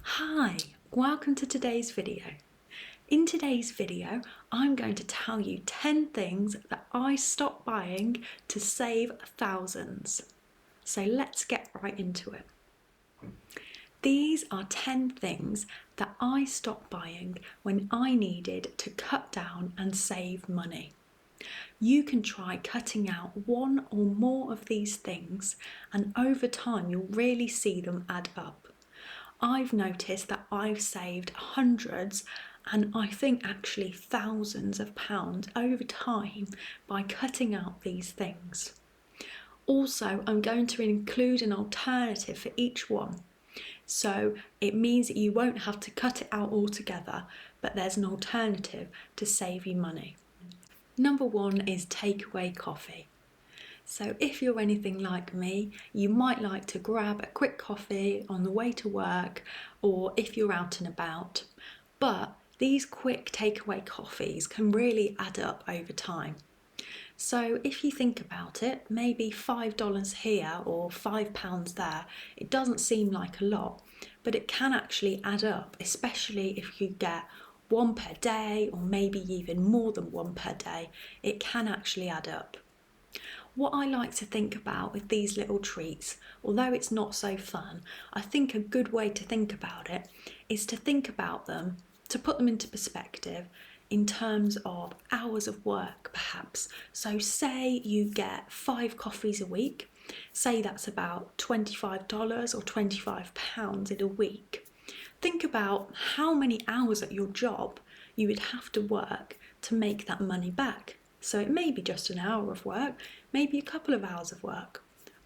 Hi, welcome to today's video. In today's video, I'm going to tell you 10 things that I stopped buying to save thousands. So let's get right into it. These are 10 things that I stopped buying when I needed to cut down and save money. You can try cutting out one or more of these things, and over time you'll really see them add up. I've noticed that I've saved hundreds and I think actually thousands of pounds over time by cutting out these things. Also, I'm going to include an alternative for each one. So it means that you won't have to cut it out altogether, but there's an alternative to save you money. Number one is takeaway coffee. So if you're anything like me, you might like to grab a quick coffee on the way to work or if you're out and about. But these quick takeaway coffees can really add up over time. So if you think about it, maybe $5 here or £5 there, it doesn't seem like a lot, but it can actually add up, especially if you get one per day or maybe even more than one per day. It can actually add up. What I like to think about with these little treats, although it's not so fun, I think a good way to think about it is to think about them, to put them into perspective in terms of hours of work perhaps. So say you get 5 coffees a week, say that's about $25 or £25 in a week. Think about how many hours at your job you would have to work to make that money back. So it may be just an hour of work, maybe a couple of hours of work.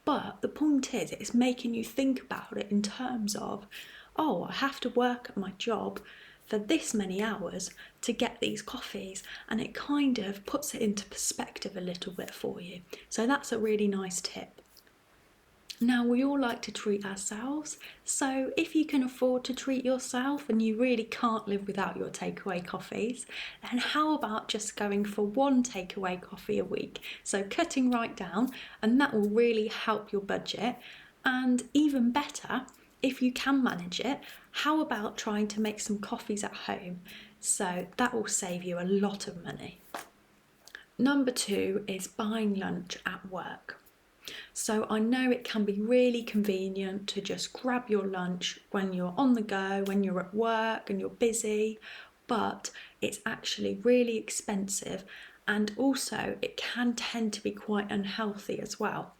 But the point is, it's making you think about it in terms of, oh, I have to work at my job for this many hours to get these coffees, and it kind of puts it into perspective a little bit for you. So that's a really nice tip. Now, we all like to treat ourselves, so if you can afford to treat yourself and you really can't live without your takeaway coffees, then how about just going for one takeaway coffee a week? So cutting right down, and that will really help your budget. And even better, if you can manage it, how about trying to make some coffees at home? So that will save you a lot of money. Number 2 is buying lunch at work. So I know it can be really convenient to just grab your lunch when you're on the go, when you're at work and you're busy, but it's actually really expensive, and also it can tend to be quite unhealthy as well.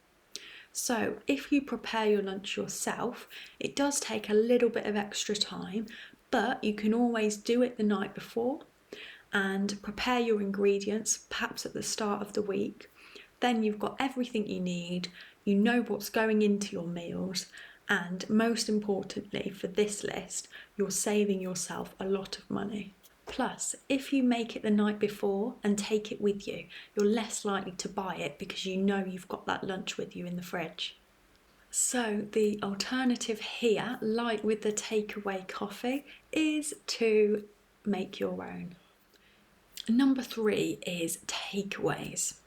So if you prepare your lunch yourself, it does take a little bit of extra time, but you can always do it the night before and prepare your ingredients perhaps at the start of the week. Then you've got everything you need, you know what's going into your meals, and most importantly for this list, you're saving yourself a lot of money. Plus, if you make it the night before and take it with you, you're less likely to buy it because you know you've got that lunch with you in the fridge. So the alternative here, like with the takeaway coffee, is to make your own. Number 3 is takeaways.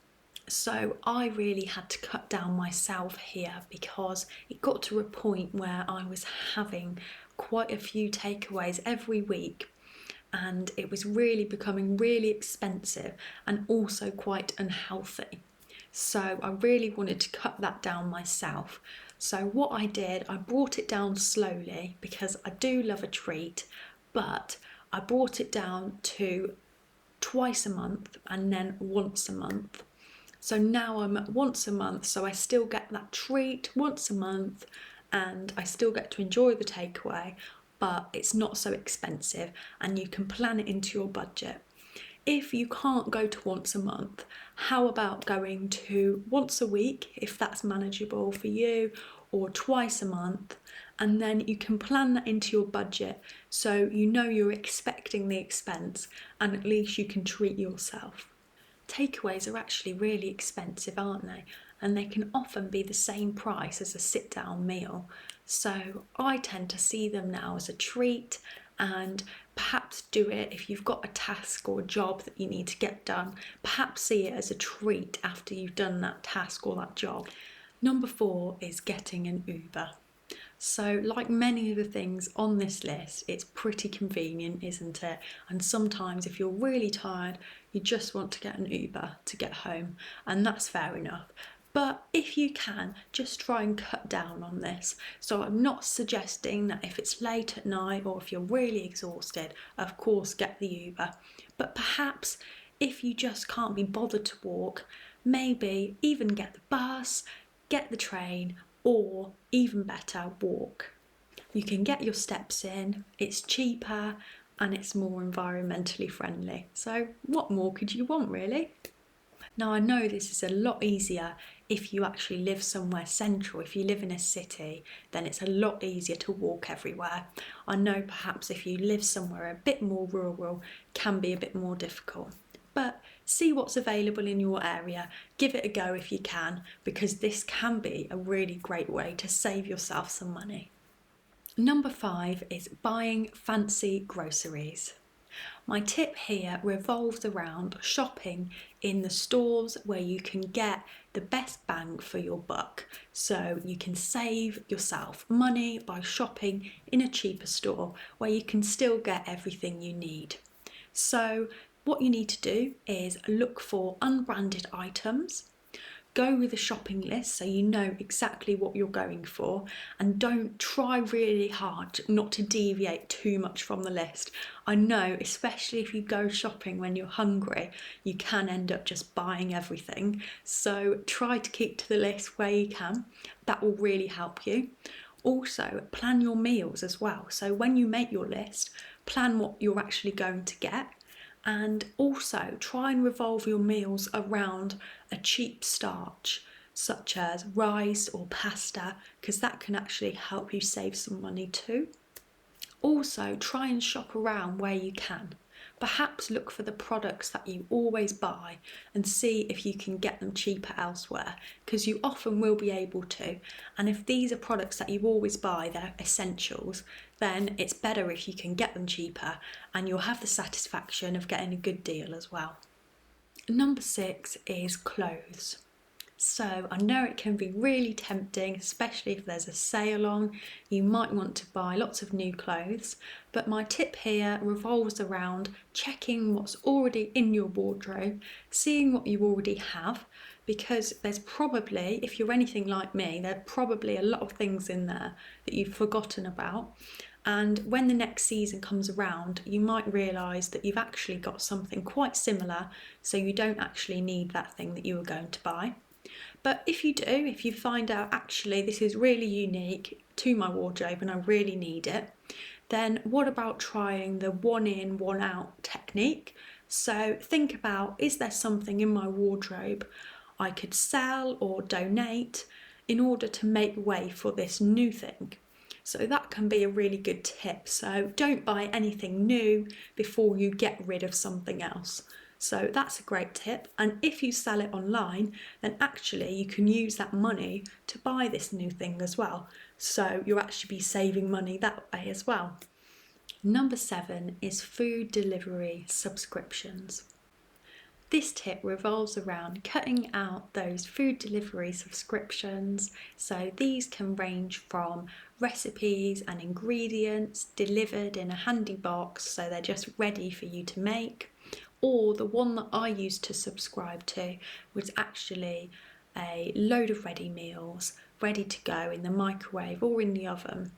So I really had to cut down myself here because it got to a point where I was having quite a few takeaways every week, and it was really becoming really expensive and also quite unhealthy. So I really wanted to cut that down myself. So what I did, I brought it down slowly because I do love a treat, but I brought it down to twice a month and then once a month. So now I'm at once a month, so I still get that treat once a month and I still get to enjoy the takeaway, but it's not so expensive and you can plan it into your budget. If you can't go to once a month, how about going to once a week if that's manageable for you, or twice a month, and then you can plan that into your budget so you know you're expecting the expense and at least you can treat yourself. Takeaways are actually really expensive, aren't they? And they can often be the same price as a sit-down meal. So I tend to see them now as a treat, and perhaps do it if you've got a task or a job that you need to get done. Perhaps see it as a treat after you've done that task or that job. Number 4 is getting an Uber. So like many of the things on this list, it's pretty convenient, isn't it? And sometimes if you're really tired, you just want to get an Uber to get home, and that's fair enough. But if you can, just try and cut down on this. So I'm not suggesting that if it's late at night or if you're really exhausted, of course get the Uber. But perhaps if you just can't be bothered to walk, maybe even get the bus, get the train, or even better, walk. You can get your steps in, it's cheaper and it's more environmentally friendly. So what more could you want, really? Now, I know this is a lot easier if you actually live somewhere central. If you live in a city, then it's a lot easier to walk everywhere. I know perhaps if you live somewhere a bit more rural, can be a bit more difficult. But see what's available in your area, give it a go if you can, because this can be a really great way to save yourself some money. Number 5 is buying fancy groceries. My tip here revolves around shopping in the stores where you can get the best bang for your buck. So you can save yourself money by shopping in a cheaper store where you can still get everything you need. So what you need to do is look for unbranded items. Go with a shopping list so you know exactly what you're going for, and don't try really hard not to deviate too much from the list. I know, especially if you go shopping when you're hungry, you can end up just buying everything. So try to keep to the list where you can. That will really help you. Also, plan your meals as well. So when you make your list, plan what you're actually going to get, and also try and revolve your meals around a cheap starch such as rice or pasta, because that can actually help you save some money too. Also, try and shop around where you can. Perhaps look for the products that you always buy and see if you can get them cheaper elsewhere, because you often will be able to. And if these are products that you always buy, they're essentials, then it's better if you can get them cheaper and you'll have the satisfaction of getting a good deal as well. Number 6 is clothes. So I know it can be really tempting, especially if there's a sale on. You might want to buy lots of new clothes, but my tip here revolves around checking what's already in your wardrobe, seeing what you already have, because there's probably, if you're anything like me, there's probably a lot of things in there that you've forgotten about. And when the next season comes around, you might realise that you've actually got something quite similar, so you don't actually need that thing that you were going to buy. But if you do, if you find out actually this is really unique to my wardrobe and I really need it, then what about trying the one in, one out technique? So think about, is there something in my wardrobe I could sell or donate in order to make way for this new thing? So that can be a really good tip. So don't buy anything new before you get rid of something else. So that's a great tip. And if you sell it online, then actually you can use that money to buy this new thing as well. So you'll actually be saving money that way as well. Number 7 is food delivery subscriptions. This tip revolves around cutting out those food delivery subscriptions. So these can range from recipes and ingredients delivered in a handy box, so they're just ready for you to make. Or the one that I used to subscribe to was actually a load of ready meals ready to go in the microwave or in the oven.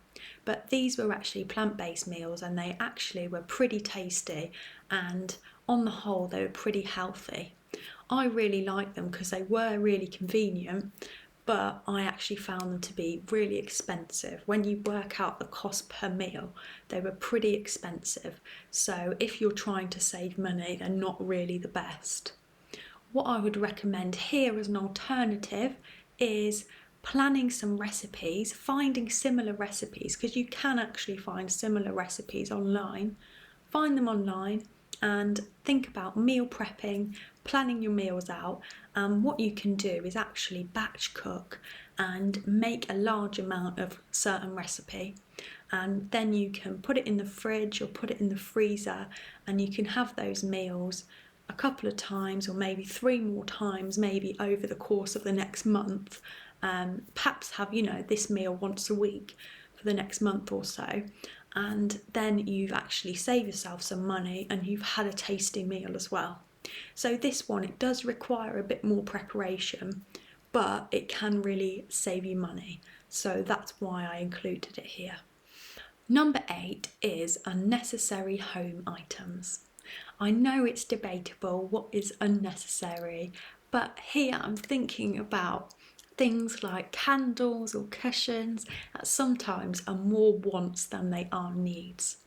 But these were actually plant-based meals and they actually were pretty tasty, and on the whole they were pretty healthy. I really liked them because they were really convenient, but I actually found them to be really expensive. When you work out the cost per meal, they were pretty expensive. So if you're trying to save money, they're not really the best. What I would recommend here as an alternative is planning some recipes, finding similar recipes, because you can actually find similar recipes online. Find them online and think about meal prepping, planning your meals out. And what you can do is actually batch cook and make a large amount of certain recipe, and then you can put it in the fridge or put it in the freezer, and you can have those meals a couple of times or maybe 3 more times maybe over the course of the next month. Perhaps have this meal once a week for the next month or so, and then you've actually saved yourself some money and you've had a tasty meal as well. So this one, it does require a bit more preparation, but it can really save you money. So that's why I included it here. Number 8 is unnecessary home items. I know it's debatable what is unnecessary, but here I'm thinking about things like candles or cushions that sometimes are more wants than they are needs.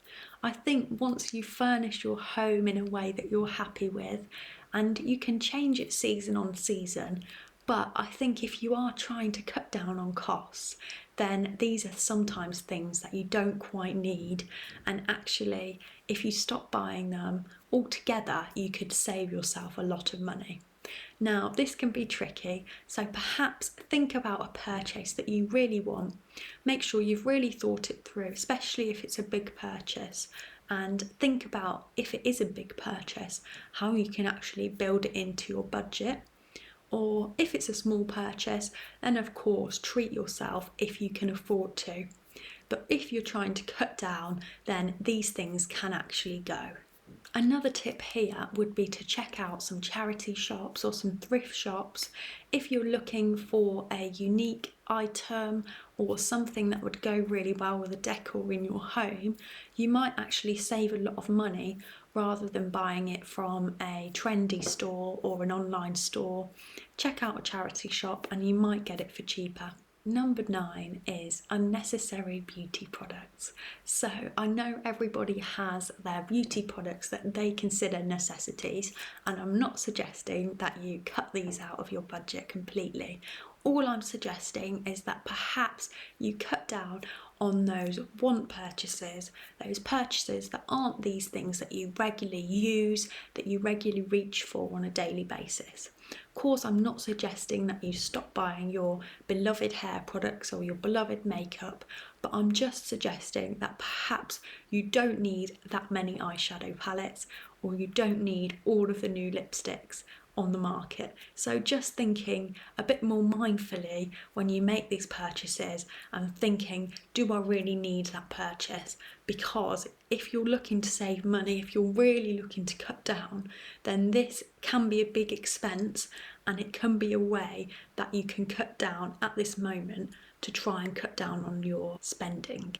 I think once you furnish your home in a way that you're happy with, and you can change it season on season, but I think if you are trying to cut down on costs, then these are sometimes things that you don't quite need, and actually if you stop buying them altogether you could save yourself a lot of money. Now this can be tricky, so perhaps think about a purchase that you really want. Make sure you've really thought it through, especially if it's a big purchase, and think about, if it is a big purchase, how you can actually build it into your budget. Or if it's a small purchase, then of course treat yourself if you can afford to. But if you're trying to cut down, then these things can actually go. Another tip here would be to check out some charity shops or some thrift shops. If you're looking for a unique item or something that would go really well with the decor in your home, you might actually save a lot of money rather than buying it from a trendy store or an online store. Check out a charity shop and you might get it for cheaper. Number 9 is unnecessary beauty products. So I know everybody has their beauty products that they consider necessities, and I'm not suggesting that you cut these out of your budget completely. All I'm suggesting is that perhaps you cut down on those want purchases, those purchases that aren't these things that you regularly use, that you regularly reach for on a daily basis. Of course, I'm not suggesting that you stop buying your beloved hair products or your beloved makeup, but I'm just suggesting that perhaps you don't need that many eyeshadow palettes, or you don't need all of the new lipsticks on the market. So just thinking a bit more mindfully when you make these purchases and thinking, do I really need that purchase? Because if you're looking to save money, if you're really looking to cut down, then this can be a big expense, and it can be a way that you can cut down at this moment to try and cut down on your spending.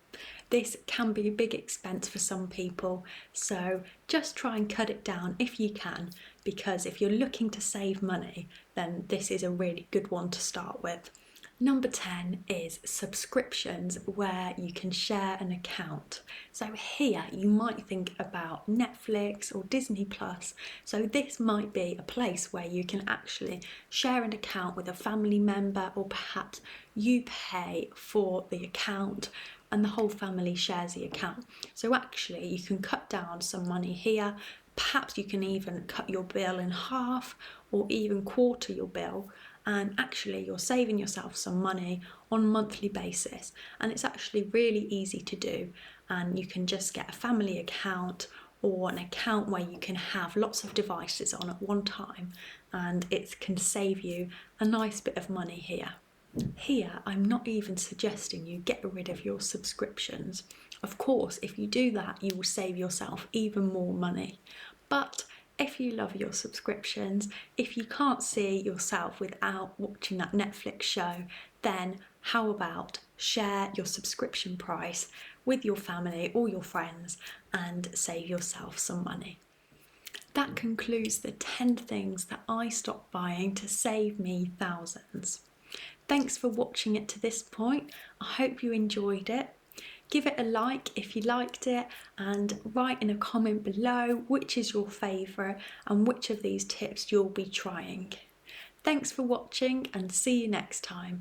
This can be a big expense for some people, so just try and cut it down if you can, because if you're looking to save money, then this is a really good one to start with. Number 10 is subscriptions where you can share an account. So here you might think about Netflix or Disney Plus. So this might be a place where you can actually share an account with a family member, or perhaps you pay for the account and the whole family shares the account. So actually you can cut down some money here. Perhaps you can even cut your bill in half or even quarter your bill, and actually you're saving yourself some money on a monthly basis, and it's actually really easy to do. And you can just get a family account or an account where you can have lots of devices on at one time, and it can save you a nice bit of money here. Here, I'm not even suggesting you get rid of your subscriptions. Of course, if you do that, you will save yourself even more money. But if you love your subscriptions, if you can't see yourself without watching that Netflix show, then how about share your subscription price with your family or your friends and save yourself some money. That concludes the 10 things that I stopped buying to save me thousands. Thanks for watching it to this point. I hope you enjoyed it. Give it a like if you liked it, and write in a comment below which is your favourite and which of these tips you'll be trying. Thanks for watching, and see you next time.